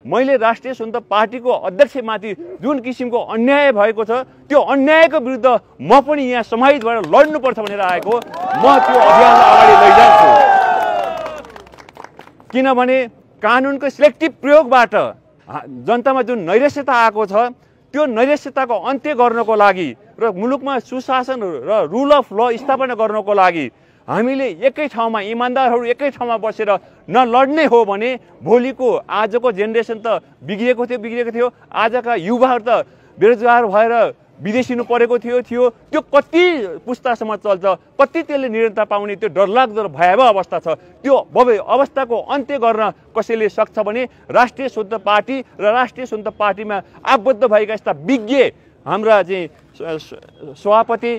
मैले राष्ट्रिय स्वतन्त्र पार्टीको अध्यक्षमाथि जुन किसिमको अन्याय भएको छ त्यो अन्यायको विरुद्ध म पनि यहाँ समाहित भएर लड्नुपर्छ भनेर आएको म त्यो अभियानलाई अगाडि लैजान्छु। किनभने कानुनको सिलेक्टिभ प्रयोगबाट जनतामा जुन नैराश्यता आएको छ त्यो नैराश्यताको अन्त्य गर्नको लागि र मुलुकमा सुशासन र रुल अफ ल स्थापना गर्नको लागि हामीले एकै ठाउँमा इमान्दारहरू एकै ठाउँमा बसेर नलड्ने हो भने भोलिको आजको जेनेरेसन त बिग्रिएको थियो आजका युवाहरू त बेरोजगार भएर विदेशिनु परेको थियो त्यो कति पुस्तासम्म चल्छ, कति त्यसले निरन्तरता पाउने त्यो डरलाग्दो र भयावह अवस्था छ। त्यो अवस्थाको अन्त्य गर्न कसैले सक्छ भने राष्ट्रिय स्वतन्त्र पार्टी र राष्ट्रिय स्वतन्त्र पार्टीमा आबद्ध भएका यस्ता विज्ञ हाम्रा चाहिँ सभापति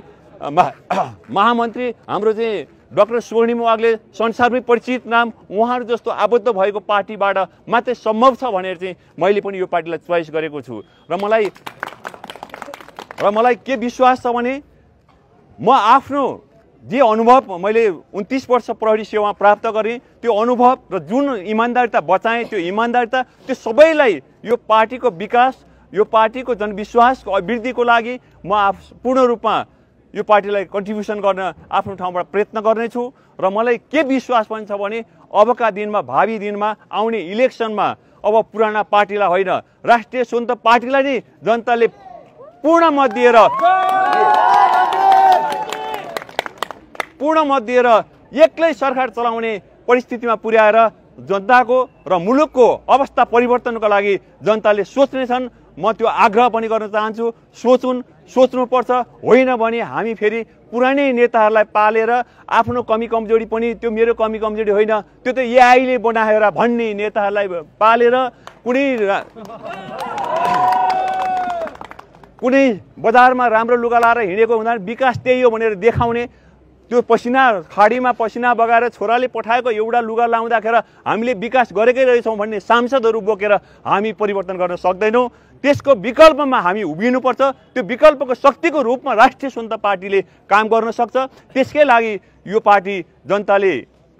महामन्त्री हाम्रो चाहिँ डाक्टर स्वर्णिम वाग्ले संसारमै परिचित नाम उहाँहरू जस्तो आबद्ध भएको पार्टीबाट मात्रै सम्भव छ भनेर चाहिँ मैले पनि यो पार्टीलाई चोइस गरेको छु। र मलाई के विश्वास छ भने म आफ्नो जे अनुभव मैले 29 वर्ष प्रहरी सेवा प्राप्त गरेँ त्यो अनुभव र जुन इमान्दारिता बचाएँ त्यो इमान्दारिता त्यो सबैलाई यो पार्टीको विकास यो पार्टीको जनविश्वासको अभिवृद्धिको लागि म पूर्ण रूपमा यो पार्टीलाई कन्ट्रिब्युसन गर्न आफ्नो ठाउँबाट प्रयत्न गर्नेछु। र मलाई के विश्वास पनि छ भने अबका दिनमा भावी दिनमा आउने इलेक्सनमा अब पुराना पार्टीलाई होइन राष्ट्रिय स्वतन्त्र पार्टीलाई नै जनताले पूर्ण मत दिएर एक्लै सरकार चलाउने परिस्थितिमा पुर्याएर जनताको र मुलुकको अवस्था परिवर्तनको लागि जनताले सोच्नेछन्। म त्यो आग्रह पनि गर्न चाहन्छु, सोच्नुपर्छ। होइन भने हामी फेरि पुरानै नेताहरूलाई पालेर आफ्नो कमी कमजोरी पनि त्यो मेरो कमी कमजोरी होइन त्यो त एआईले बनाएर भन्ने नेताहरूलाई पालेर कुनै बजारमा राम्रो लुगा लाएर हिँडेको हुँदा विकास त्यही हो भनेर देखाउने त्यो खाडीमा पसिना बगाएर छोराले पठाएको एउटा लुगा लाउँदाखेरि हामीले विकास गरेकै रहेछौँ भन्ने सांसदहरू बोकेर हामी परिवर्तन गर्न सक्दैनौँ। त्यसको विकल्पमा हामी उभिनुपर्छ। त्यो विकल्पको शक्तिको रूपमा राष्ट्रिय स्वतन्त्र पार्टीले काम गर्न सक्छ। त्यसकै लागि यो पार्टी जनताले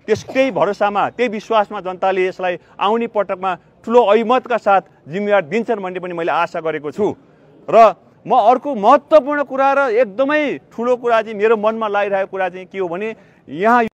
त्यसकै भरोसामा त्यही विश्वासमा जनताले यसलाई आउने पटकमा ठुलो अभिमतका साथ जिम्मेवार दिन्छन् भन्ने पनि मैले आशा गरेको छु। र म अर्को महत्त्वपूर्ण कुरा र एकदमै ठुलो कुरा चाहिँ मेरो मनमा लागिरहेको कुरा चाहिँ के हो भने यहाँ